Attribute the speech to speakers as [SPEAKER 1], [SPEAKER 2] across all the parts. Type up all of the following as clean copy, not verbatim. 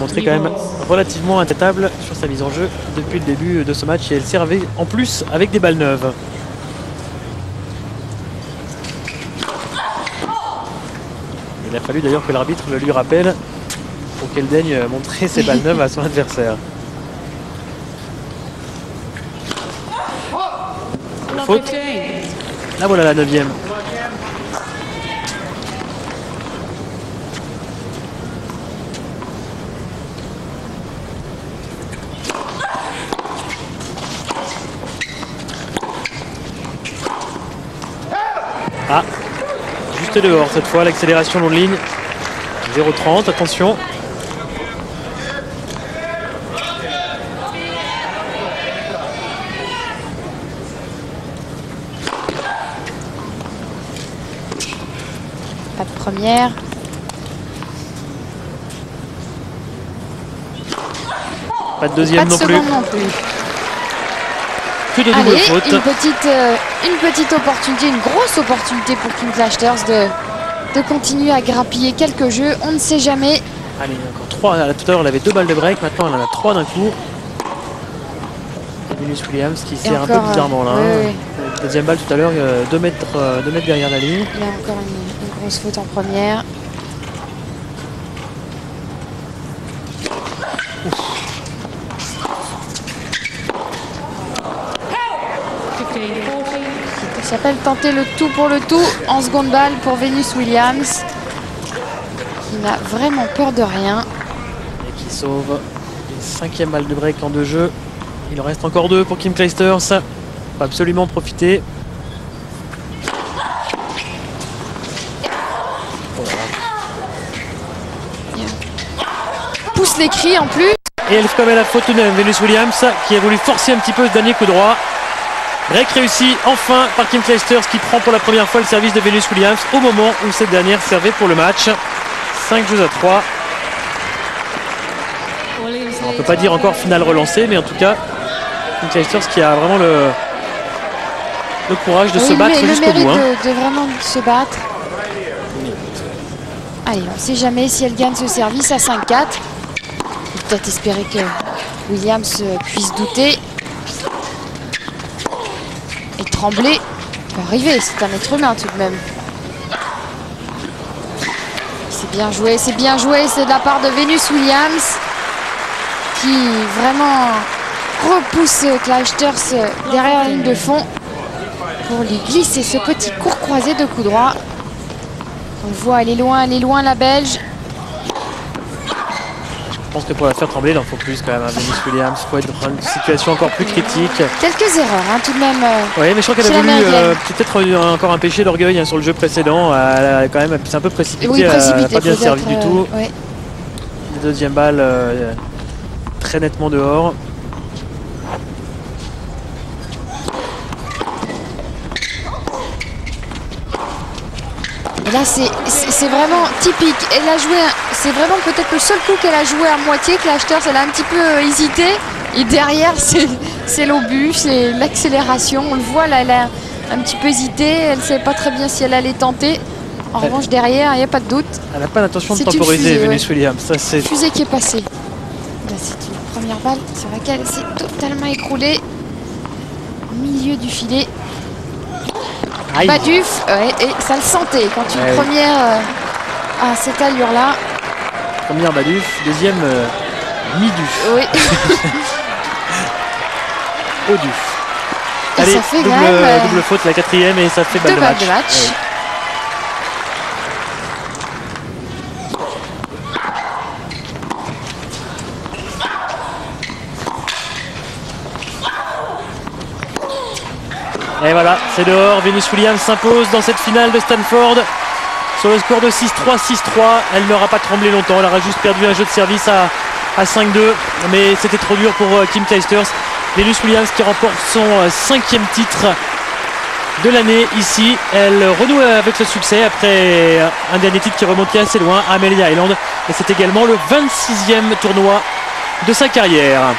[SPEAKER 1] montré quand même relativement intêtable sur sa mise en jeu depuis le début de ce match et elle servait en plus avec des balles neuves. Il a fallu d'ailleurs que l'arbitre le lui rappelle pour qu'elle daigne montrer ses balles neuves à son adversaire. Faute. Là voilà la 9e. Ah, juste dehors cette fois, l'accélération long de ligne. 0,30, attention.
[SPEAKER 2] Pas de première.
[SPEAKER 1] Pas de deuxième non plus. Que de double faute.
[SPEAKER 2] Une petite opportunité, une grosse opportunité pour Kim Clijsters de continuer à grappiller quelques jeux. On ne sait jamais.
[SPEAKER 1] Allez, encore 3. Tout à l'heure, elle avait 2 balles de break. Maintenant, elle en a 3 d'un coup. Venus Williams qui sert un peu bizarrement là.
[SPEAKER 2] Oui.
[SPEAKER 1] Deuxième balle tout à l'heure, 2 mètres derrière la ligne.
[SPEAKER 2] Il y a encore une grosse faute en première. Ça s'appelle tenter le tout pour le tout en seconde balle pour Venus Williams, qui n'a vraiment peur de rien.
[SPEAKER 1] Et qui sauve une 5e balle de break en 2 jeux. Il en reste encore 2 pour Kim Clijsters. Il faut absolument profiter.
[SPEAKER 2] Pousse les cris en plus.
[SPEAKER 1] Et elle fait quand même la faute de Venus Williams qui a voulu forcer un petit peu ce dernier coup droit. Break réussi enfin par Kim Clijsters qui prend pour la première fois le service de Venus Williams au moment où cette dernière servait pour le match. 5 jeux à 3. On ne peut pas dire encore finale relancée, mais en tout cas, Kim Clijsters qui a vraiment le courage de se battre jusqu'au bout.
[SPEAKER 2] De vraiment se battre. Allez, on ne sait jamais si elle gagne ce service à 5-4. Peut-être espérer que Williams puisse douter. Et trembler peut arriver, c'est un être humain tout de même. C'est bien joué, c'est de la part de Venus Williams qui vraiment repousse Clijsters derrière la ligne de fond pour lui glisser ce petit court croisé de coup droit. On le voit, elle est loin la Belge.
[SPEAKER 1] Je pense que pour la faire trembler, il en faut plus quand même. Venus Williams, il faut être dans une situation encore plus critique.
[SPEAKER 2] Quelques erreurs tout de même.
[SPEAKER 1] Oui, mais je crois qu'elle a voulu peut-être encore un péché d'orgueil sur le jeu précédent. Elle a quand même, c'est un peu précipité.
[SPEAKER 2] Oui,
[SPEAKER 1] elle n'a pas bien servi du tout.
[SPEAKER 2] Ouais.
[SPEAKER 1] La deuxième balle très nettement dehors.
[SPEAKER 2] Et là, c'est vraiment typique. Elle a joué, c'est vraiment peut-être le seul coup qu'elle a joué à moitié. Clijsters, elle a un petit peu hésité. Et derrière, c'est l'obus, c'est l'accélération. On le voit, là, elle a un petit peu hésité. Elle ne savait pas très bien si elle allait tenter. En revanche, derrière, il n'y a pas de doute.
[SPEAKER 1] Elle n'a pas l'intention de temporiser, Venus Williams. C'est
[SPEAKER 2] une fusée qui est passée. Là, c'est une première balle sur laquelle elle s'est totalement écroulée. Au milieu du filet.
[SPEAKER 1] Aïe.
[SPEAKER 2] Baduf, et ça le sentait quand une première à cette allure-là.
[SPEAKER 1] Première Baduf, deuxième mi-duf.
[SPEAKER 2] Oui.
[SPEAKER 1] Au duf.
[SPEAKER 2] Et
[SPEAKER 1] allez,
[SPEAKER 2] ça fait
[SPEAKER 1] double faute, la 4e, et ça fait balle de match.
[SPEAKER 2] Ouais.
[SPEAKER 1] Et voilà, c'est dehors. Venus Williams s'impose dans cette finale de Stanford sur le score de 6-3, 6-3. Elle n'aura pas tremblé longtemps. Elle aura juste perdu un jeu de service à 5-2. Mais c'était trop dur pour Kim Clijsters. Venus Williams qui remporte son 5e titre de l'année ici. Elle renoue avec le succès après un dernier titre qui remontait assez loin à Amelia Island. Et c'est également le 26e tournoi de sa carrière.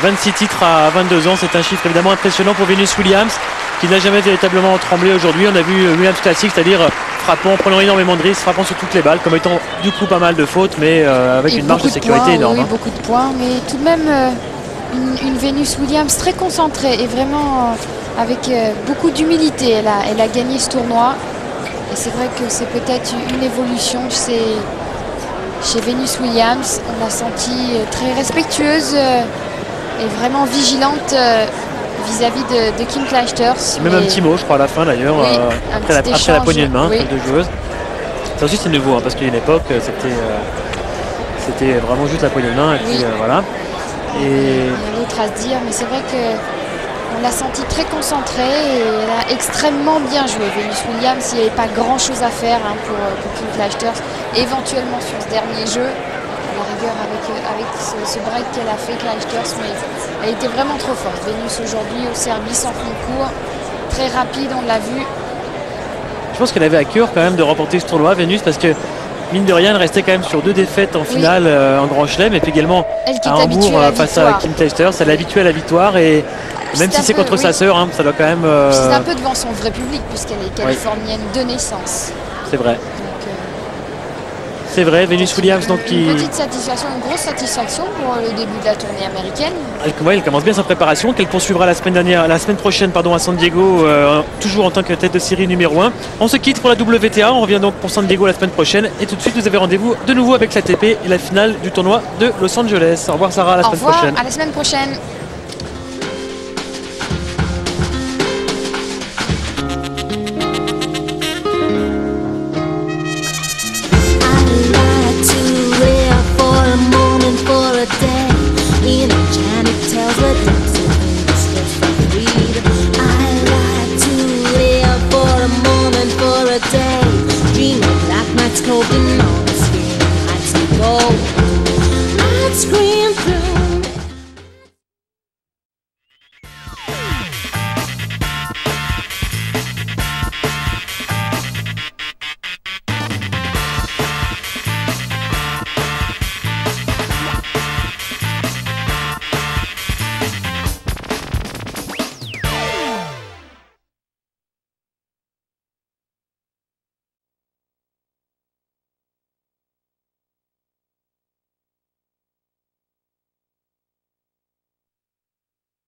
[SPEAKER 1] « 26 titres à 22 ans, c'est un chiffre évidemment impressionnant pour Venus Williams qui n'a jamais véritablement tremblé aujourd'hui. On a vu Williams Classic, c'est-à-dire frappant, prenant énormément de risques, frappant sur toutes les balles, comme étant du coup pas mal de fautes, mais avec une marge de sécurité
[SPEAKER 2] points,
[SPEAKER 1] énorme.
[SPEAKER 2] Oui, beaucoup de points, mais tout de même une Venus Williams très concentrée et vraiment avec beaucoup d'humilité. Elle a gagné ce tournoi. Et c'est vrai que c'est peut-être une évolution chez Venus Williams. On l'a sentie très respectueuse et vraiment vigilante vis-à-vis de Kim Clijsters.
[SPEAKER 1] Même un petit mot, je crois, à la fin d'ailleurs,
[SPEAKER 2] oui,
[SPEAKER 1] après la poignée de main
[SPEAKER 2] oui.
[SPEAKER 1] de joueuse. Ça aussi c'est nouveau, hein, parce qu'il y a une époque, c'était vraiment juste la poignée de main, et puis voilà.
[SPEAKER 2] Et il y a d'autres à se dire, mais c'est vrai que on l'a sentie très concentrée et elle a extrêmement bien joué. Venus Williams, il n'y avait pas grand-chose à faire pour Kim Clijsters, éventuellement sur ce dernier jeu, à la rigueur avec ce break qu'elle a fait Clijsters, mais elle était vraiment trop forte. Venus aujourd'hui au service en fond de cours, très rapide, on l'a vu.
[SPEAKER 1] Je pense qu'elle avait à cœur quand même de remporter ce tournoi, Venus, parce que mine de rien, elle restait quand même sur 2 défaites en finale en Grand Chelem, et puis également à Hambourg face à Kim Clijsters. Elle est habituée à la victoire, et même si c'est contre sa sœur, hein, ça doit quand même...
[SPEAKER 2] C'est un peu devant son vrai public, puisqu'elle est californienne de naissance.
[SPEAKER 1] C'est vrai. C'est vrai, Venus Williams donc qui...
[SPEAKER 2] Une petite satisfaction, une grosse satisfaction pour le début de la tournée américaine.
[SPEAKER 1] Elle commence bien sa préparation, qu'elle poursuivra la semaine prochaine à San Diego, toujours en tant que tête de série numéro 1. On se quitte pour la WTA, on revient donc pour San Diego la semaine prochaine, et tout de suite vous avez rendez-vous de nouveau avec l'ATP et la finale du tournoi de Los Angeles. Au revoir Sarah, à la semaine prochaine.
[SPEAKER 2] À la semaine prochaine.
[SPEAKER 3] Dream of black nights cold and all